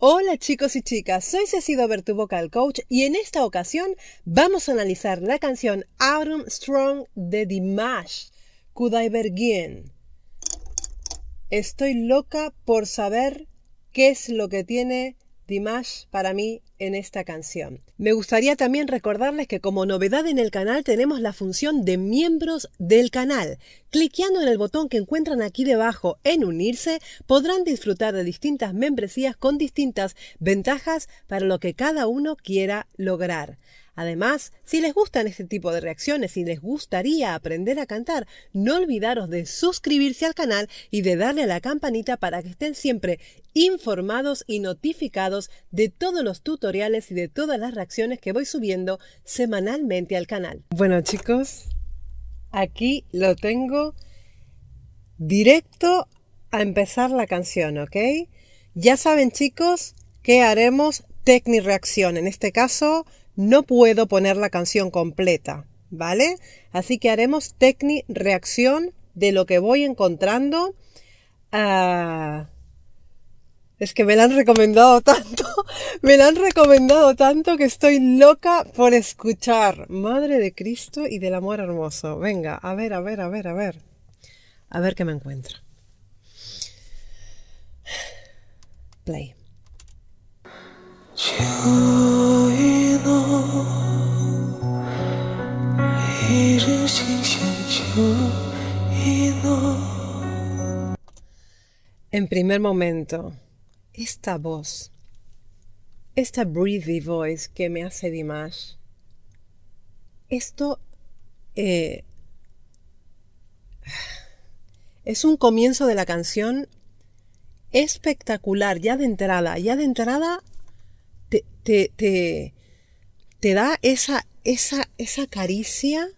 Hola chicos y chicas, soy Ceci Dover, tu vocal coach, y en esta ocasión vamos a analizar la canción Autumn Strong de Dimash, Kudai Bergien. Estoy loca por saber qué es lo que tiene Dimash para mí en esta canción. Me gustaría también recordarles que como novedad en el canal tenemos la función de miembros del canal. Cliqueando en el botón que encuentran aquí debajo en unirse, podrán disfrutar de distintas membresías con distintas ventajas para lo que cada uno quiera lograr. Además, si les gustan este tipo de reacciones y les gustaría aprender a cantar, no olvidaros de suscribirse al canal y de darle a la campanita para que estén siempre informados y notificados de todos los tutoriales y de todas las reacciones que voy subiendo semanalmente al canal. Bueno chicos, aquí lo tengo directo a empezar la canción, ¿ok? Ya saben chicos que haremos tecnireacción. En este caso no puedo poner la canción completa, ¿vale? Así que haremos tecnireacción de lo que voy encontrando. Es que me la han recomendado tanto que estoy loca por escuchar. Madre de Cristo y del amor hermoso. Venga, a ver. A ver qué me encuentro. Play. En primer momento, esta voz, esta breathy voice que me hace Dimash, esto es un comienzo de la canción espectacular, ya de entrada te da esa caricia.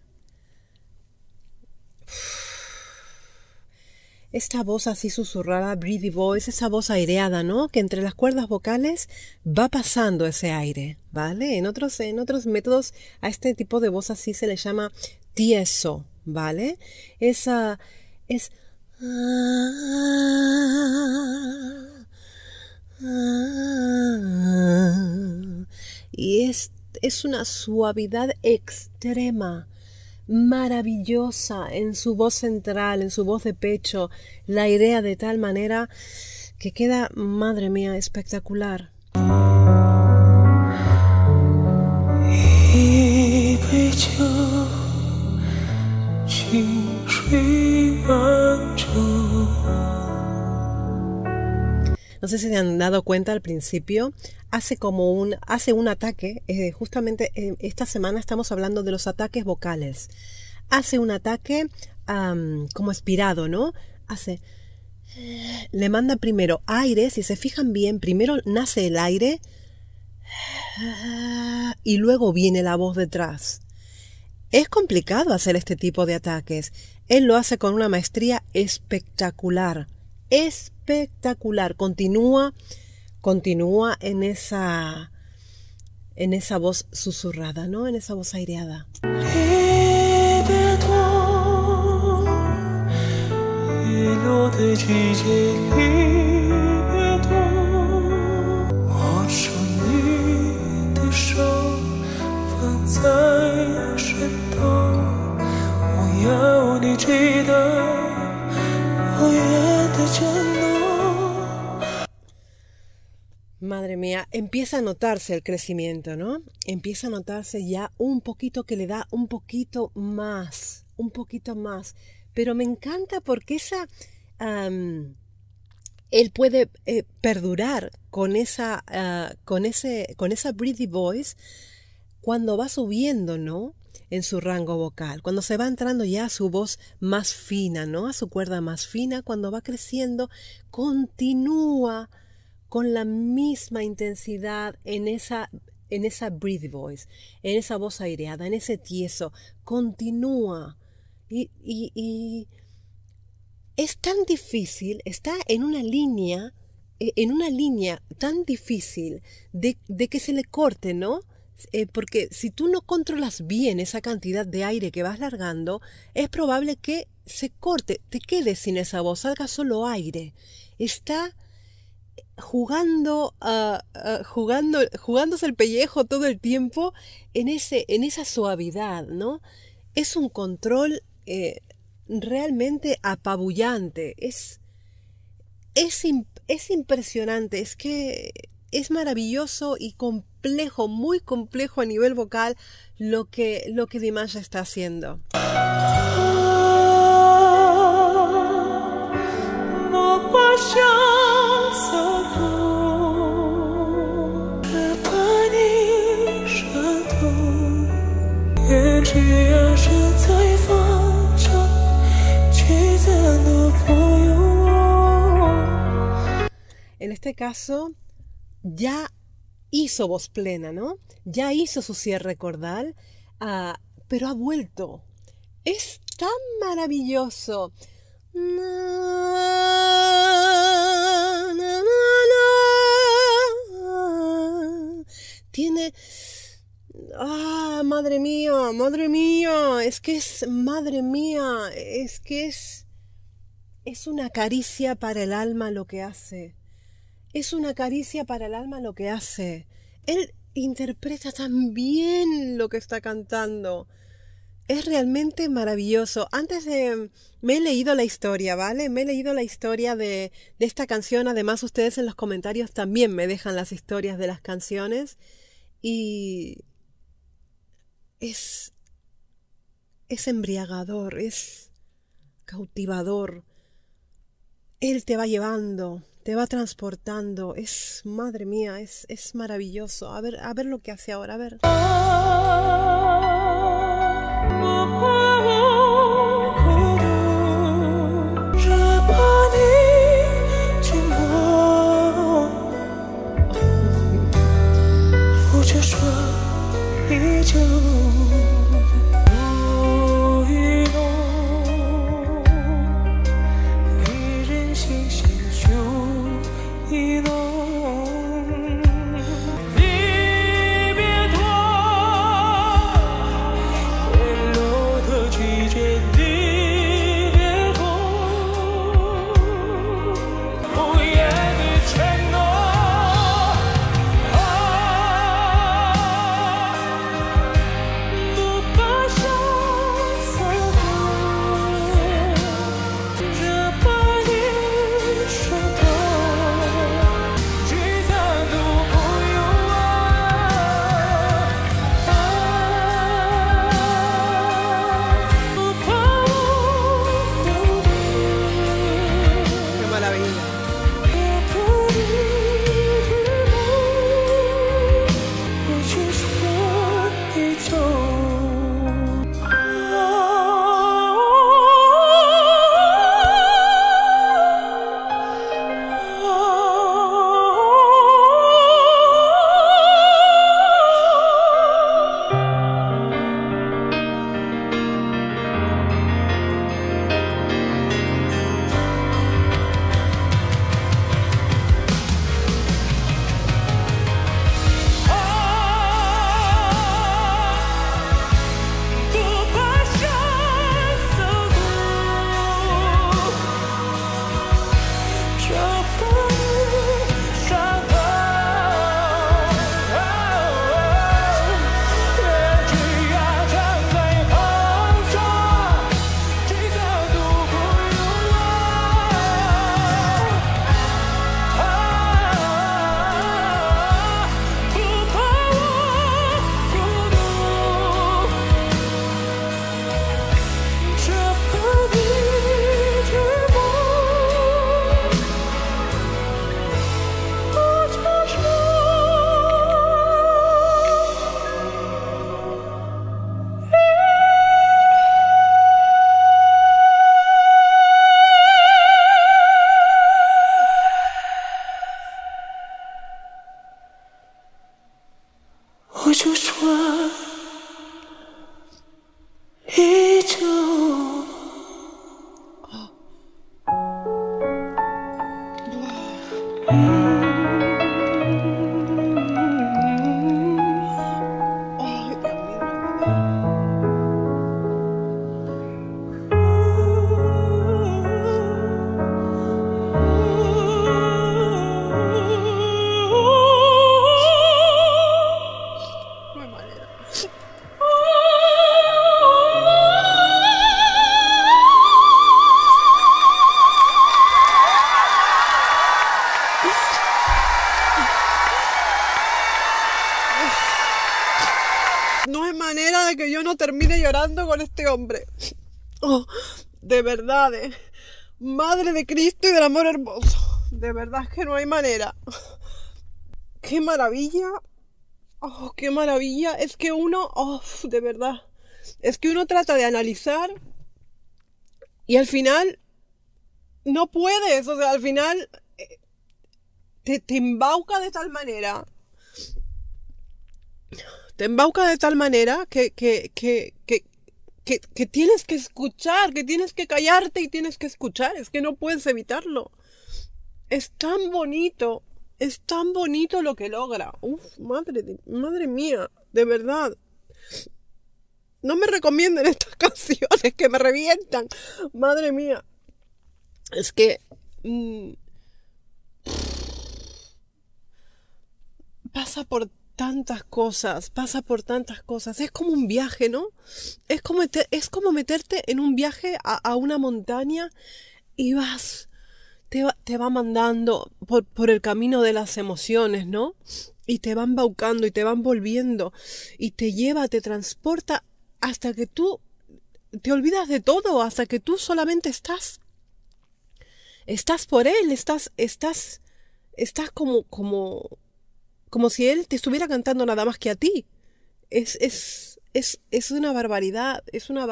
Esta voz así susurrada, breathy voice, esa voz aireada, ¿no? Que entre las cuerdas vocales va pasando ese aire, ¿vale? En otros métodos a este tipo de voz así se le llama tieso, ¿vale? Esa es... Y es una suavidad extrema, maravillosa en su voz central, en su voz de pecho, la airea de tal manera que queda, madre mía, espectacular. No sé si se han dado cuenta al principio, hace un ataque, justamente esta semana estamos hablando de los ataques vocales. Hace un ataque como aspirado, ¿no? Le manda primero aire, si se fijan bien, primero nace el aire y luego viene la voz detrás. Es complicado hacer este tipo de ataques. Él lo hace con una maestría espectacular. Espectacular, continúa en esa voz susurrada, ¿no? En esa voz aireada. Madre mía, empieza a notarse el crecimiento, ¿no? Empieza a notarse ya un poquito que le da un poquito más. Pero me encanta porque él puede perdurar con esa breathy voice cuando va subiendo, ¿no? En su rango vocal, cuando se va entrando ya a su voz más fina, ¿no? A su cuerda más fina, cuando va creciendo, continúa con la misma intensidad en esa breathy voice, en esa voz aireada, en ese tieso, continúa. Y es tan difícil, está en una línea tan difícil de que se le corte, ¿no? Porque si tú no controlas bien esa cantidad de aire que vas largando, es probable que se corte, te quedes sin esa voz, salga solo aire. Está jugando, jugándose el pellejo todo el tiempo en esa suavidad, ¿no? Es un control realmente apabullante, es impresionante, es que es maravilloso y complejo, muy complejo a nivel vocal lo que Dimash está haciendo. En este caso, ya hizo voz plena, ¿no? Ya hizo su cierre cordal, pero ha vuelto. Es tan maravilloso. Tiene... madre mía, es que es, madre mía, es que es una caricia para el alma lo que hace. Es una caricia para el alma lo que hace. Él interpreta tan bien lo que está cantando. Es realmente maravilloso. Me he leído la historia, ¿vale? Me he leído la historia de esta canción. Además, ustedes en los comentarios también me dejan las historias de las canciones. Y es embriagador, es cautivador. Él te va llevando, te va transportando. Madre mía, es maravilloso. A ver lo que hace ahora, a ver. manera de que yo no termine llorando con este hombre. Oh, de verdad, Madre de Cristo y del amor hermoso. De verdad es que no hay manera. ¡Qué maravilla! ¡Oh, qué maravilla! Es que uno, oh, de verdad, es que uno trata de analizar y al final no puedes. O sea, al final te embauca de tal manera. Te embauca de tal manera que tienes que escuchar, que tienes que callarte y tienes que escuchar. Es que no puedes evitarlo. Es tan bonito lo que logra. Uf, madre mía, de verdad. No me recomienden estas canciones que me revientan. Madre mía. Es que pasa por tantas cosas. Es como un viaje, ¿no? Es como meterte en un viaje a una montaña y vas... Te va mandando por el camino de las emociones, ¿no? Y te van embaucando y te van volviendo y te lleva, te transporta hasta que tú te olvidas de todo, hasta que tú solamente estás por él, estás como si él te estuviera cantando nada más que a ti. Es una barbaridad, es una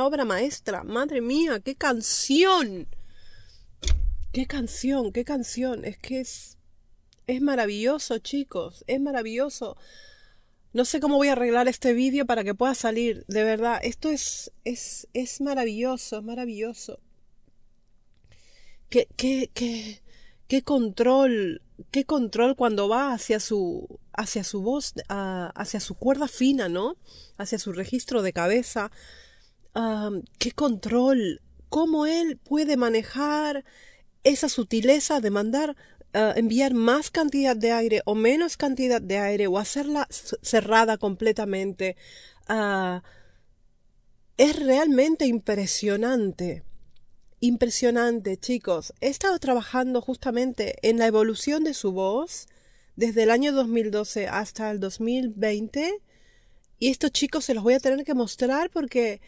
obra maestra. Madre mía, qué canción. ¡Qué canción! Es que es maravilloso, chicos. Es maravilloso. No sé cómo voy a arreglar este vídeo para que pueda salir. De verdad, esto es maravilloso, es maravilloso. Qué control cuando va hacia su voz, hacia su cuerda fina, ¿no? Hacia su registro de cabeza. Qué control. Cómo él puede manejar esa sutileza de mandar, enviar más cantidad de aire o menos cantidad de aire o hacerla cerrada completamente. Es realmente impresionante. Impresionante, chicos. He estado trabajando justamente en la evolución de su voz desde el año 2012 hasta el 2020 y estos chicos se los voy a tener que mostrar porque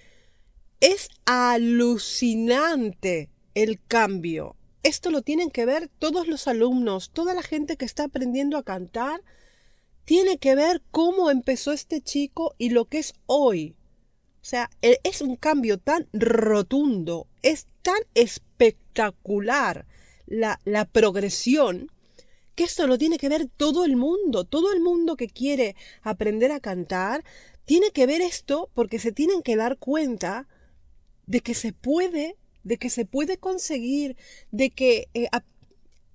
es alucinante el cambio. Esto lo tienen que ver todos los alumnos, toda la gente que está aprendiendo a cantar, tiene que ver cómo empezó este chico y lo que es hoy. O sea, es un cambio tan rotundo, es tan espectacular la progresión, que esto lo tiene que ver todo el mundo que quiere aprender a cantar, tiene que ver esto porque se tienen que dar cuenta de que se puede conseguir, de que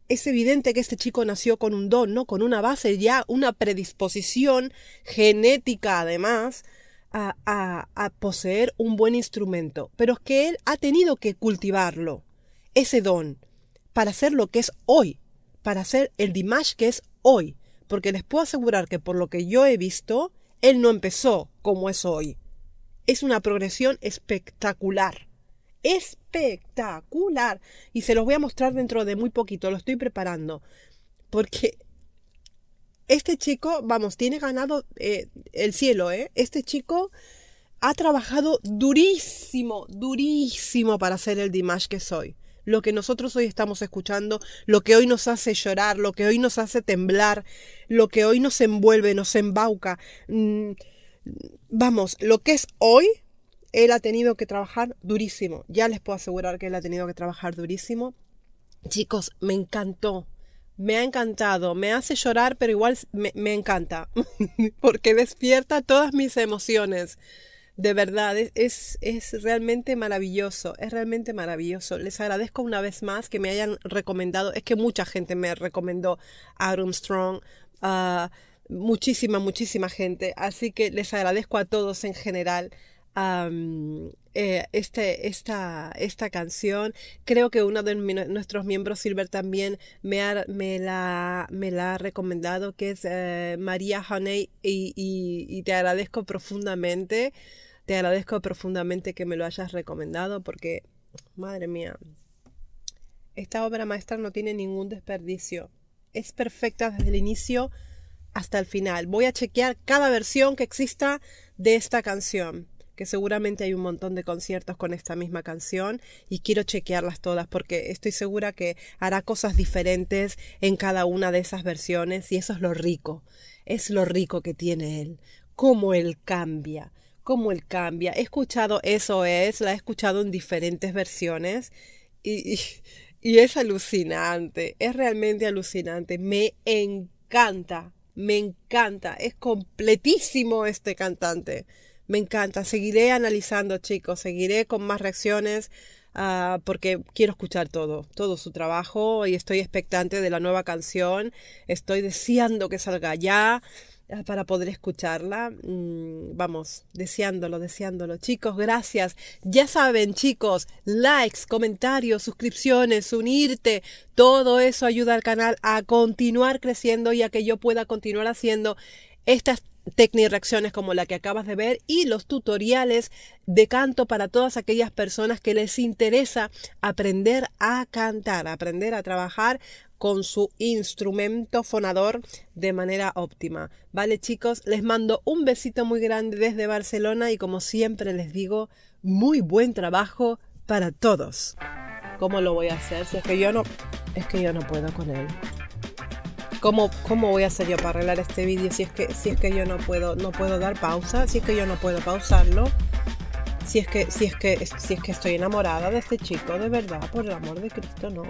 es evidente que este chico nació con un don, ¿no? Con una base ya, una predisposición genética además a poseer un buen instrumento, pero es que él ha tenido que cultivarlo, ese don, para ser lo que es hoy, para ser el Dimash que es hoy, porque les puedo asegurar que por lo que yo he visto, él no empezó como es hoy. Es una progresión espectacular. Espectacular. Y se los voy a mostrar dentro de muy poquito, lo estoy preparando. Porque este chico, vamos, tiene ganado el cielo, ¿eh? Este chico ha trabajado durísimo para ser el Dimash que soy. Lo que nosotros hoy estamos escuchando, lo que hoy nos hace llorar, lo que hoy nos hace temblar, lo que hoy nos envuelve, nos embauca. Vamos, lo que es hoy, él ha tenido que trabajar durísimo. Ya les puedo asegurar que él ha tenido que trabajar durísimo. Chicos, me encantó. Me ha encantado. Me hace llorar, pero igual me encanta. Porque despierta todas mis emociones. De verdad, es realmente maravilloso. Es realmente maravilloso. Les agradezco una vez más que me hayan recomendado. Es que mucha gente me recomendó Armstrong. Muchísima gente. Así que les agradezco a todos en general. Esta canción. Creo que uno de nuestros miembros Silver también me la ha recomendado, que es María Honey, y te agradezco profundamente que me lo hayas recomendado porque, madre mía, esta obra maestra no tiene ningún desperdicio. Es perfecta desde el inicio hasta el final. Voy a chequear cada versión que exista de esta canción, que seguramente hay un montón de conciertos con esta misma canción y quiero chequearlas todas porque estoy segura que hará cosas diferentes en cada una de esas versiones y eso es lo rico que tiene él, cómo él cambia. Cómo él cambia. He escuchado SOS, la he escuchado en diferentes versiones y es alucinante, es realmente alucinante. Me encanta, es completísimo este cantante. Me encanta, seguiré analizando, chicos, seguiré con más reacciones porque quiero escuchar todo su trabajo y estoy expectante de la nueva canción. Estoy deseando que salga ya para poder escucharla. Vamos, deseándolo. Chicos, gracias. Ya saben, chicos, likes, comentarios, suscripciones, unirte, todo eso ayuda al canal a continuar creciendo y a que yo pueda continuar haciendo estas reacciones como la que acabas de ver y los tutoriales de canto para todas aquellas personas que les interesa aprender a cantar, aprender a trabajar con su instrumento fonador de manera óptima. Vale, chicos, les mando un besito muy grande desde Barcelona y como siempre les digo, muy buen trabajo para todos. ¿Cómo lo voy a hacer? Si es que yo no puedo con él. ¿Cómo voy a hacer yo para arreglar este vídeo si es que yo no puedo dar pausa, si es que yo no puedo pausarlo, si es que estoy enamorada de este chico, de verdad, por el amor de Cristo, no.